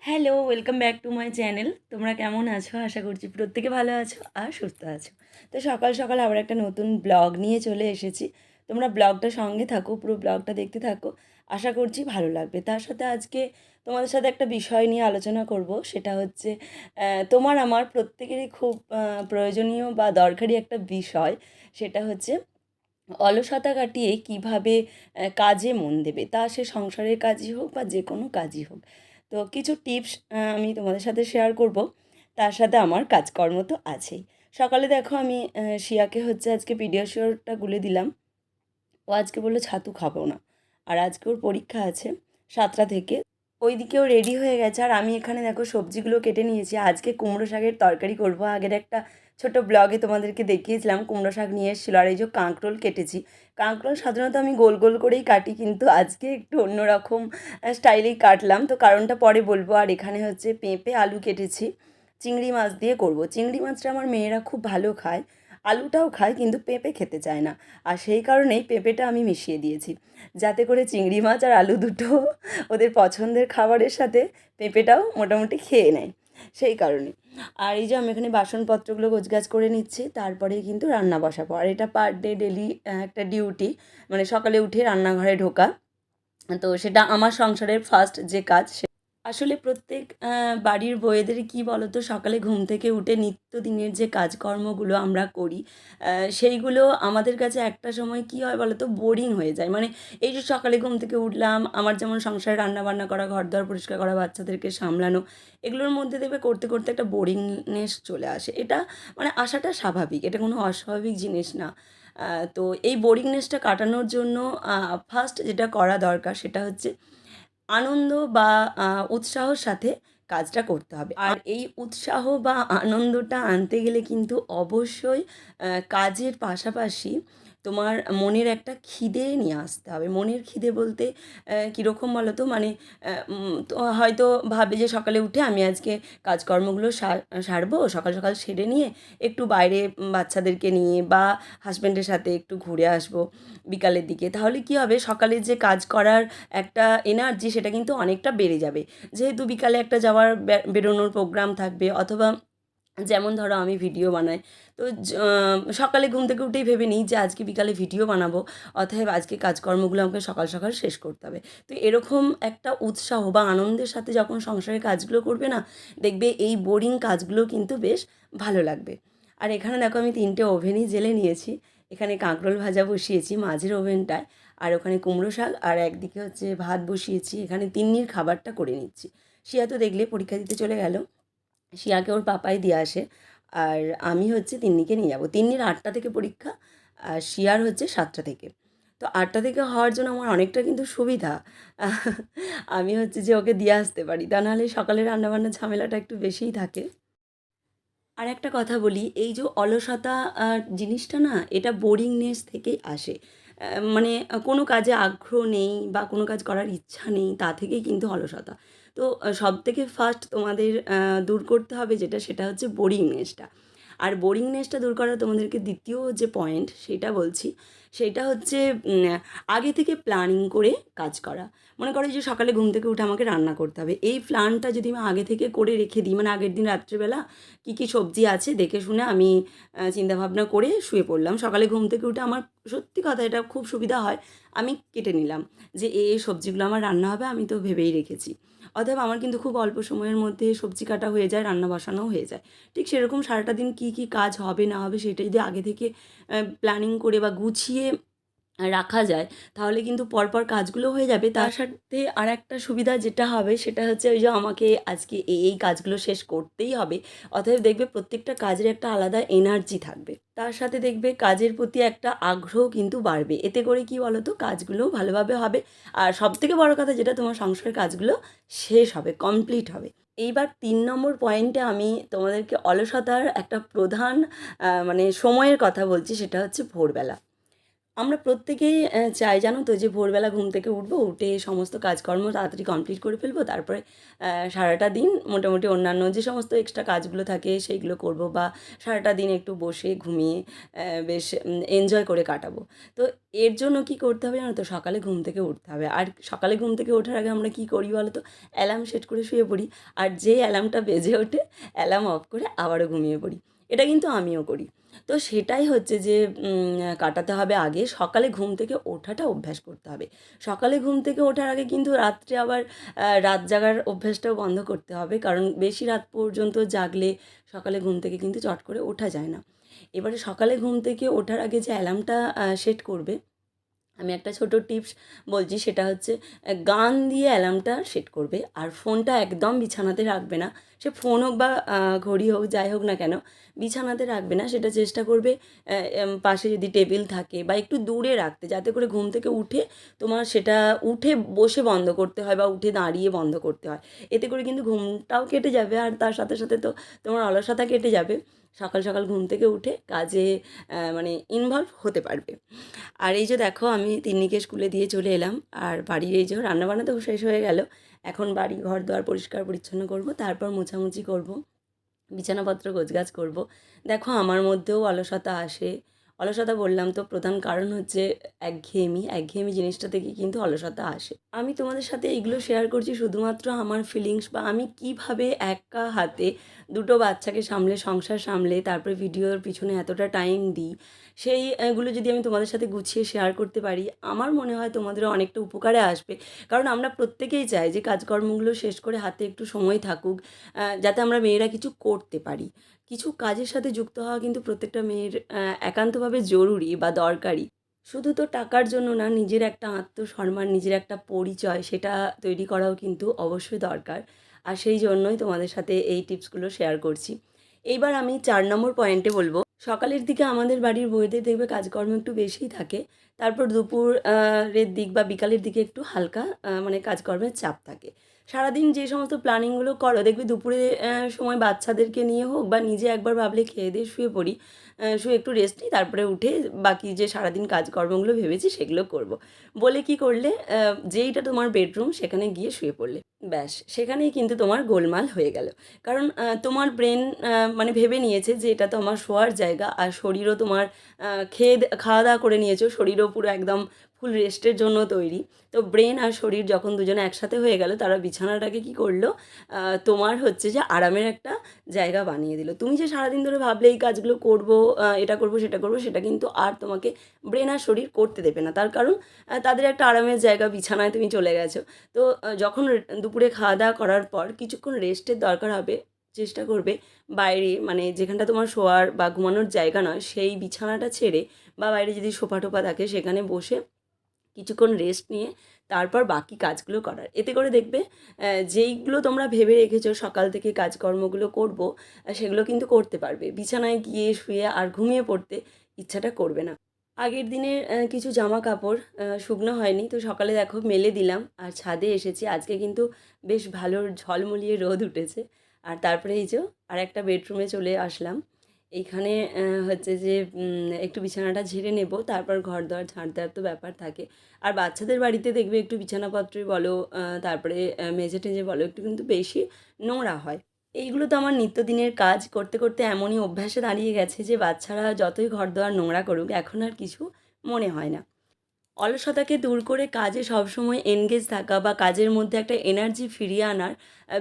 Hello, welcome back to my channel. তোমরা কেমন আছো? আশা করছি প্রত্যেকে ভালো আছো আর সুস্থ আছো। তো সকাল সকাল আবার একটা নতুন ব্লগ নিয়ে চলে এসেছি। তোমরা ব্লগটা সঙ্গে থাকো, পুরো ব্লগটা দেখতে থাকো। আশা করছি ভালো লাগবে। তার সাথে আজকে তোমাদের সাথে একটা বিষয় নিয়ে আলোচনা করব। সেটা হচ্ছে তোমার আমার প্রত্যেকেরই খুব প্রয়োজনীয় বা দরকারি একটা বিষয়। সেটা হচ্ছে অলসতা কাটিয়ে কীভাবে কাজে মন দেবে। তা সে সংসারের কাজই হোক বা যে কোনো কাজই হোক। তো কিছু টিপস আমি তোমাদের সাথে শেয়ার করব। তার সাথে আমার কাজকর্ম তো আছেই। সকালে দেখো আমি শিয়াকে হচ্ছে আজকে পিডিয়াশিওরটা গুলে দিলাম। ও আজকে বললো ছাতু খাবো না। আর আজকে ওর পরীক্ষা আছে 7টা থেকে। ওইদিকেও রেডি হয়ে গেছে আর আমি এখানে দেখো সবজিগুলো কেটে নিয়েছি। আজকে কুমড়ো শাকের তরকারি করব। আগের একটা ছোট ব্লগে তোমাদেরকে দেখিয়েছিলাম কুমড়ো শাক নিয়ে এসেছিলো। আর এই যে কাঁকরোল কেটেছি। কাঁকরোল সাধারণত আমি গোল গোল করেই কাটি, কিন্তু আজকে একটু অন্যরকম স্টাইলেই কাটলাম। তো কারণটা পরে বলবো। আর এখানে হচ্ছে পেঁপে আলু কেটেছি, চিংড়ি মাছ দিয়ে করব। চিংড়ি মাছটা আমার মেয়েরা খুব ভালো খায়, আলুটাও খায়, কিন্তু পেঁপে খেতে চায় না। আর সেই কারণেই পেঁপেটা আমি মিশিয়ে দিয়েছি, যাতে করে চিংড়ি মাছ আর আলু দুটো ওদের পছন্দের খাবারের সাথে পেঁপেটাও মোটামুটি খেয়ে নেয়, সেই কারণে। আর এই যে আমি এখানে বাসনপত্রগুলো গোছগাছ করে নিচ্ছি, তারপরে কিন্তু রান্না বসাবো। আর এটা পার ডে ডেলি একটা ডিউটি, মানে সকালে উঠে রান্নাঘরে ঢোকা। তো সেটা আমার সংসারের ফার্স্ট যে কাজ। আসলে প্রত্যেক বাড়ির বউয়েদের কী বলো তো, সকালে ঘুম থেকে উঠে নিত্যদিনের যে কাজকর্মগুলো আমরা করি, সেইগুলো আমাদের কাছে একটা সময় কী হয় বলো তো, বোরিং হয়ে যায়। মানে এই যে সকালে ঘুম থেকে উঠলাম, আমার যেমন সংসারে রান্নাবান্না করা, ঘরদোর পরিষ্কার করা, বাচ্চাদেরকে সামলানো, এগুলোর মধ্যে দেখবে করতে করতে একটা বোরিংনেস চলে আসে। এটা মানে আসাটা স্বাভাবিক, এটা কোনো অস্বাভাবিক জিনিস না। তো এই বোরিংনেসটা কাটানোর জন্য ফার্স্ট যেটা করা দরকার সেটা হচ্ছে আনন্দ বা উৎসাহর সাথে কাজটা করতে হবে। আর এই উৎসাহ বা আনন্দটা আনতে গেলে কিন্তু অবশ্যই কাজের পাশাপাশি তোমার মনের একটা খিদে নিয়ে আসতে হবে। মনের খিদে বলতে কীরকম বলো তো, মানে তো হয়তো ভাবে যে সকালে উঠে আমি আজকে কাজকর্মগুলো সারবো, সকাল সকাল সেরে নিয়ে একটু বাইরে বাচ্চাদেরকে নিয়ে বা হাজব্যান্ডের সাথে একটু ঘুরে আসবো বিকালের দিকে। তাহলে কী হবে, সকালের যে কাজ করার একটা এনার্জি সেটা কিন্তু অনেকটা বেড়ে যাবে। যেহেতু বিকালে একটা যাওয়ার বেরোনোর প্রোগ্রাম থাকবে, অথবা যেমন ধরো আমি ভিডিও বানাই, তো সকালে ঘুম থেকে উঠেই ভেবে নিই যে আজকে বিকালে ভিডিও বানাবো, অতএব আজকে কাজকর্মগুলো আমাকে সকাল সকাল শেষ করতে হবে। তো এরকম একটা উৎসাহ বা আনন্দের সাথে যখন সংসারের কাজগুলো করবে না, দেখবে এই বোরিং কাজগুলো কিন্তু বেশ ভালো লাগবে। আর এখানে দেখো আমি 3টে ওভেনই জ্বেলে নিয়েছি। এখানে কাঁকরোল ভাজা বসিয়েছি মাঝের ওভেনটায়, আর ওখানে কুমড়ো শাক, আর একদিকে হচ্ছে ভাত বসিয়েছি। এখানে তিন্নির খাবারটা করে নিচ্ছি। শিয়া তো দেখলে পরীক্ষা দিতে চলে গেল, শিয়াকে ওর পাপাই দিয়ে আসে। আর আমি হচ্ছে তিন্নিকে নিয়ে যাবো। তিন্নির 8টা থেকে পরীক্ষা, আর শিয়ার হচ্ছে 7টা থেকে। তো 8টা থেকে হওয়ার জন্য আমার অনেকটা কিন্তু সুবিধা। আমি হচ্ছে যে ওকে দিয়ে আসতে পারি, তা নাহলে সকালে রান্নাবান্নার ঝামেলাটা একটু বেশিই থাকে। আর একটা কথা বলি, এই যে অলসতা জিনিসটা না, এটা বোরিংনেস থেকেই আসে। মানে কোনো কাজে আগ্রহ নেই বা কোনো কাজ করার ইচ্ছা নেই, তা থেকেই কিন্তু অলসতা। তো সবথেকে ফার্স্ট তোমাদের দূর করতে হবে যেটা, সেটা হচ্ছে বোরিংনেসটা। আর বোরিংনেসটা দূর করার তোমাদেরকে দ্বিতীয় যে পয়েন্ট সেটা বলছি, সেটা হচ্ছে আগে থেকে প্ল্যানিং করে কাজ করা। মনে করো এই যে সকালে ঘুম থেকে উঠে আমাকে রান্না করতে হবে, এই প্ল্যানটা যদি আমি আগে থেকে করে রেখে দিই, মানে আগের দিন রাত্রিবেলা কী কী সবজি আছে দেখে শুনে আমি চিন্তাভাবনা করে শুয়ে পড়লাম। সকালে ঘুম থেকে উঠে আমার সত্যি কথা এটা খুব সুবিধা হয়। আমি কেটে নিলাম যে এই সবজিগুলো আমার রান্না হবে, আমি তো ভেবেই রেখেছি। অতএব আমার কিন্তু খুব অল্প সময়ের মধ্যে সবজি কাটা হয়ে যায়, রান্না বসানোও হয়ে যায়। ঠিক সেরকম সারাটা দিন কী কী কাজ হবে না হবে সেটা যদি আগে থেকে প্ল্যানিং করে বা গুছিয়ে রাখা যায়, তাহলে কিন্তু পরপর কাজগুলো হয়ে যাবে। তার সাথে আরেকটা সুবিধা যেটা হবে সেটা হচ্ছে ওই যে আমাকে আজকে এই কাজগুলো শেষ করতেই হবে, অতএব দেখবে প্রত্যেকটা কাজের একটা আলাদা এনার্জি থাকবে। তার সাথে দেখবে কাজের প্রতি একটা আগ্রহ কিন্তু বাড়বে। এতে করে কী বলো তো, কাজগুলোও ভালোভাবে হবে। আর সবথেকে বড় কথা যেটা, তোমার সংসারের কাজগুলো শেষ হবে, কমপ্লিট হবে। এইবার 3 নম্বর পয়েন্টে আমি তোমাদেরকে অলসতার একটা প্রধান মানে সময়ের কথা বলছি, সেটা হচ্ছে ভোরবেলা। আমরা প্রত্যেকেই চাই জানো তো যে ভোরবেলা ঘুম থেকে উঠবো, উঠে সমস্ত কাজকর্ম তাড়াতাড়ি কমপ্লিট করে ফেলবো, তারপরে সারাটা দিন মোটামুটি অন্যান্য যে সমস্ত এক্সট্রা কাজগুলো থাকে সেইগুলো করব, বা সারাটা দিন একটু বসে ঘুমিয়ে বেশ এনজয় করে কাটাবো। তো এর জন্য কি করতে হবে জানো তো, সকালে ঘুম থেকে উঠতে হবে। আর সকালে ঘুম থেকে ওঠার আগে আমরা কি করি বলো তো, অ্যালার্ম সেট করে শুয়ে পড়ি, আর যেই অ্যালার্মটা বেজে ওঠে অ্যালার্ম অফ করে আবারও ঘুমিয়ে পড়ি। এটা কিন্তু আমিও করি। তো সেটাই হচ্ছে যে কাটাতে হবে আগে, সকালে ঘুম থেকে ওঠাটা অভ্যাস করতে হবে। সকালে ঘুম থেকে ওঠার আগে কিন্তু রাত্রে আবার রাত জাগার অভ্যাসটাও বন্ধ করতে হবে, কারণ বেশি রাত পর্যন্ত জাগলে সকালে ঘুম থেকে কিন্তু চট করে ওঠা যায় না। এবারে সকালে ঘুম থেকে ওঠার আগে যে অ্যালার্মটা সেট করবে, আমি একটা ছোট টিপস বলছি, সেটা হচ্ছে গান দিয়ে অ্যালার্মটা সেট করবে, আর ফোনটা একদম বিছানাতে রাখবে না। সে ফোন হোক বা ঘড়ি হোক, যাই হোক না কেন, বিছানাতে রাখবে না। সেটা চেষ্টা করবে পাশে যদি টেবিল থাকে বা একটু দূরে রাখতে, যাতে করে ঘুম থেকে উঠে তোমার সেটা উঠে বসে বন্ধ করতে হয় বা উঠে দাঁড়িয়ে বন্ধ করতে হয়। এতে করে কিন্তু ঘুমটাও কেটে যাবে, আর তার সাথে সাথে তো তোমার অলসতা কেটে যাবে। সকাল সকাল ঘুম থেকে উঠে কাজে মানে ইনভলভ হতে পারবে। আর এই যে দেখো, আমি তিন্নিকে স্কুলে দিয়ে চলে এলাম, আর বাড়ির এই যে রান্নাবান্না তো শেষ হয়ে গেল। এখন বাড়ি ঘর দোয়ার পরিষ্কার পরিচ্ছন্ন করব, তারপর মোছামুছি করব, বিছানাপত্র গোছগাছ করব। দেখো আমার মধ্যেও অলসতা আসে। অলসতা বললাম তো, প্রধান কারণ হচ্ছে একঘেয়েমি। একঘেয়েমি জিনিসটা থেকে কিন্তু অলসতা আসে। আমি তোমাদের সাথে এইগুলো শেয়ার করছি শুধুমাত্র আমার ফিলিংস, বা আমি কিভাবে একা হাতে দুটো বাচ্চাকে সামলে, সংসার সামলে, তারপরে ভিডিওর পিছনে এতটা টাইম দিই, সেইগুলো যদি আমি তোমাদের সাথে গুছিয়ে শেয়ার করতে পারি, আমার মনে হয় তোমাদেরও অনেকটা উপকারে আসবে। কারণ আমরা প্রত্যেকেই চাই যে কাজকর্মগুলো শেষ করে হাতে একটু সময় থাকুক, যাতে আমরা মেয়েরা কিছু করতে পারি। কিছু কাজের সাথে যুক্ত হওয়া কিন্তু প্রত্যেকটা মেয়ের একান্তভাবে জরুরি বা দরকারি। শুধু তো টাকার জন্য না, নিজের একটা আত্মসম্মান, নিজের একটা পরিচয়, সেটা তৈরি করাও কিন্তু অবশ্যই দরকার। আর সেই জন্যই তোমাদের সাথে এই টিপসগুলো শেয়ার করছি। এইবার আমি 4 নম্বর পয়েন্টে বলবো, সকালের দিকে আমাদের বাড়ির বউদের দেখবে কাজকর্ম একটু বেশিই থাকে। তারপর দুপুর এর দিক বা বিকালের দিকে একটু হালকা মানে কাজকর্মের চাপ থাকে। সারাদিন যে সমস্ত প্ল্যানিংগুলো করো, দেখবে দুপুরে সময় বাচ্চাদেরকে নিয়ে হোক বা নিজে একবার ভাবলে খেয়ে দিয়ে শুয়ে পড়ি, শুয়ে একটু রেস্ট নিই, তারপরে উঠে বাকি যে সারাদিন কাজকর্মগুলো ভেবেছি সেগুলো করব। বলে কি করলে, যেইটা তোমার বেডরুম সেখানে গিয়ে শুয়ে পড়লে, ব্যাস সেখানেই কিন্তু তোমার গোলমাল হয়ে গেল। কারণ তোমার ব্রেন মানে ভেবে নিয়েছে যে এটা তো আমার শোয়ার জায়গা, আর শরীরও তোমার খাওয়া দাওয়া করে নিয়েছো, শরীরও পুরো একদম ফুল রেস্টের জন্য তৈরি। তো ব্রেন আর শরীর যখন দুজনে একসাথে হয়ে গেল, তারা বিছানাটাকে কি করলো, তোমার হচ্ছে যে আরামের একটা জায়গা বানিয়ে দিল। তুমি যে সারাদিন ধরে ভাবলে এই কাজগুলো করবো, এটা করবো সেটা করবো, সেটা কিন্তু আর তোমাকে ব্রেন আর শরীর করতে দেবে না। তার কারণ তাদের একটা আরামের জায়গা বিছানায় তুমি চলে গেছো। তো যখন দুপুরে খাওয়া দাওয়া করার পর কিছুক্ষণ রেস্টের দরকার হবে, চেষ্টা করবে বাইরে, মানে যেখানটা তোমার শোয়ার বা ঘুমানোর জায়গা নয়, সেই বিছানাটা ছেড়ে বা বাইরে যদি সোফা টোফা থাকে সেখানে বসে কিছুক্ষণ রেস্ট নিয়ে তারপর বাকি কাজগুলো করার। এতে করে দেখবে যেইগুলো তোমরা ভেবে রেখেছো সকাল থেকে কাজকর্মগুলো করব, সেগুলো কিন্তু করতে পারবে। বিছানায় গিয়ে শুয়ে আর ঘুমিয়ে পড়তে ইচ্ছাটা করবে না। আগের দিনের কিছু জামা কাপড় শুকনো হয়নি, তো সকালে দেখো মেলে দিলাম, আর ছাদে এসেছি। আজকে কিন্তু বেশ ভালো ঝলমলিয়ে রোদ উঠেছে। আর তারপরে এই যে আরেকটা বেডরুমে চলে আসলাম। এইখানে হচ্ছে যে একটু বিছানাটা ঝেড়ে নেব, তারপর ঘর দর ঝাঁট দেওয়ার তো ব্যাপার থাকে। আর বাচ্চাদের বাড়িতে দেখবে একটু বিছানাপত্রই বলো, তারপরে মেঝে টেঝে বলো, একটু কিন্তু বেশি নোংরা হয়। এইগুলো তো আমার নিত্যদিনের কাজ করতে করতে এমনই অভ্যাসে দাঁড়িয়ে গেছে যে বাচ্চারা যতই ঘর দোয়ার নোংরা করুক, এখন আর কিছু মনে হয় না। অলসতাকে দূর করে কাজে সবসময় এনগেজ থাকা বা কাজের মধ্যে একটা এনার্জি ফিরিয়ে আনার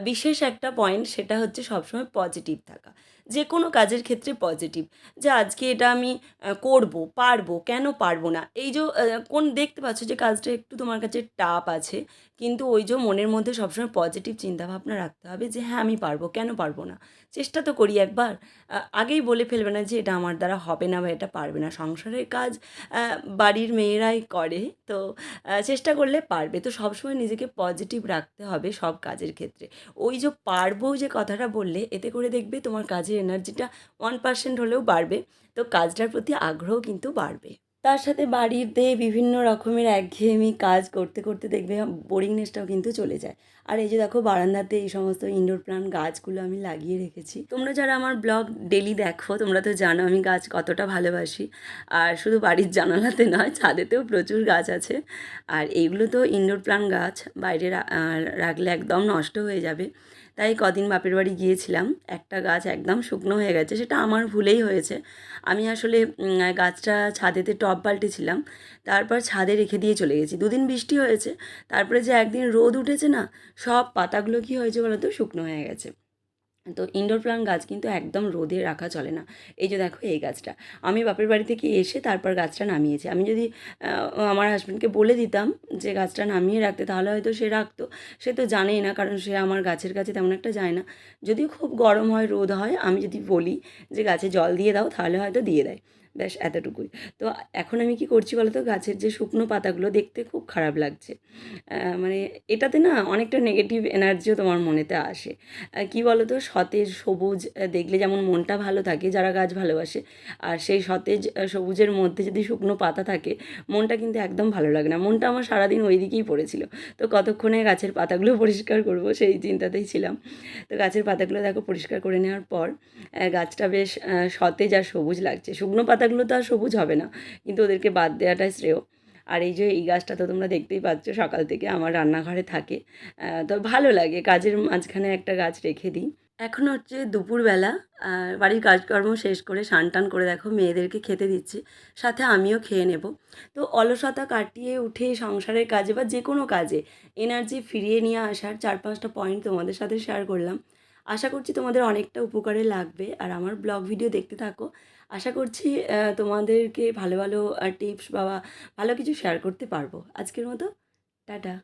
বিশেষ একটা পয়েন্ট, সেটা হচ্ছে সবসময় পজিটিভ থাকা। যে কোনো কাজের ক্ষেত্রে পজিটিভ, যে আজকে এটা আমি করবো, পারবো, কেন পারবো না। এই যে কোন দেখতে পাচ্ছ যে কাজটা একটু তোমার কাছে টাফ আছে, কিন্তু ওই যে মনের মধ্যে সবসময় পজিটিভ চিন্তাভাবনা রাখতে হবে যে হ্যাঁ আমি পারবো, কেন পারবো না, চেষ্টা তো করি একবার। আগেই বলে ফেলবে না যে এটা আমার দ্বারা হবে না বা এটা পারবে না। সংসারের কাজ বাড়ির মেয়েরাই করে, তো চেষ্টা করলে পারবে। তো সবসময় নিজেকে পজিটিভ রাখতে হবে সব কাজের ক্ষেত্রে। ওই যে পারবো যে কথাটা বললে, এতে করে দেখবে তোমার কাজের এনার্জিটা 1% হলেও বাড়বে, তো কাজটার প্রতি আগ্রহ কিন্তু বাড়বে। তার সাথে বাড়িতে বিভিন্ন রকমের একঘেয়েমি কাজ করতে করতে দেখবে বোরিংনেসটাও কিন্তু চলে যায়। আর এই যে দেখো বারান্দাতে এই সমস্ত ইনডোর প্ল্যান্ট গাছগুলো আমি লাগিয়ে রেখেছি। তোমরা যারা আমার ব্লগ ডেলি দেখো তোমরা তো জানো আমি গাছ কতটা ভালোবাসি। আর শুধু বাড়ির জানালাতে নয়, ছাদেতেও প্রচুর গাছ আছে। আর এইগুলো তো ইনডোর প্ল্যান্ট গাছ, বাইরে রাখলে একদম নষ্ট হয়ে যাবে। তাই কদিন বাপের বাড়ি গিয়েছিলাম, একটা গাছ একদম শুকনো হয়ে গেছে, সেটা আমার ভুলেই হয়েছে। আমি আসলে গাছটা ছাদেতে টব পাল্টেছিলাম, তারপর ছাদে রেখে দিয়ে চলে গেছি। দুদিন বৃষ্টি হয়েছে, তারপরে যে একদিন রোদ উঠেছে না, সব পাতাগুলো কী হয়েছে বলো তো, শুকনো হয়ে গেছে। তো ইনডোর প্ল্যান্ট গাছ কিন্তু একদম রোদে রাখা চলে না। এই যে দেখো এই গাছটা আমি বাপের বাড়ি থেকে এসে তারপর গাছটা নামিয়েছি। আমি যদি আমার হাজব্যান্ডকে বলে দিতাম যে গাছটা নামিয়ে রাখতে, তাহলে হয়তো সে রাখতো। সে তো জানেই না, কারণ সে আমার গাছের কাছে তেমন একটা যায় না। যদি খুব গরম হয়, রোদ হয়, আমি যদি বলি যে গাছে জল দিয়ে দাও, তাহলে হয়তো দিয়ে দেয়। ব্যাস এতটুকুই। তো এখন আমি কী করছি বলো তো, গাছের যে শুকনো পাতাগুলো দেখতে খুব খারাপ লাগছে। মানে এটাতে না অনেকটা নেগেটিভ এনার্জিও তোমার মনেতে আসে। কী বলো তো, সতেজ সবুজ দেখলে যেমন মনটা ভালো থাকে যারা গাছ ভালোবাসে, আর সেই সতেজ সবুজের মধ্যে যদি শুকনো পাতা থাকে, মনটা কিন্তু একদম ভালো লাগে না। মনটা আমার সারাদিন ওই দিকেই পড়েছিল। তো কতক্ষণে গাছের পাতাগুলো পরিষ্কার করব সেই চিন্তাতেই ছিলাম। তো গাছের পাতাগুলো দেখো পরিষ্কার করে নেওয়ার পর গাছটা বেশ সতেজ আর সবুজ লাগছে। শুকনো পাতাগুলো তো আর সবুজ হবে না, কিন্তু ওদেরকে বাদ দেওয়াটাই শ্রেয়। আর এই যে এই গাছটা তো তোমরা দেখতেই পাচ্ছ, সকাল থেকে আমার রান্নাঘরে থাকে। তো ভালো লাগে, কাজের মাঝখানে একটা গাছ রেখে দিই। এখন হচ্ছে দুপুরবেলা, বাড়ির কাজকর্ম শেষ করে স্নান টান করে দেখো মেয়েদেরকে খেতে দিচ্ছি, সাথে আমিও খেয়ে নেব। তো অলসতা কাটিয়ে উঠে সংসারের কাজে বা যে কোনো কাজে এনার্জি ফিরিয়ে নিয়ে আসার 4-5টা পয়েন্ট তোমাদের সাথে শেয়ার করলাম। আশা করছি তোমাদের অনেকটা উপকারে লাগবে, আর আমার ব্লগ ভিডিও দেখতে থাকো। আশা করছি তোমাদেরকে ভালো ভালো টিপস বা ভালো কিছু শেয়ার করতে পারবো। আজকের মতো টাটা।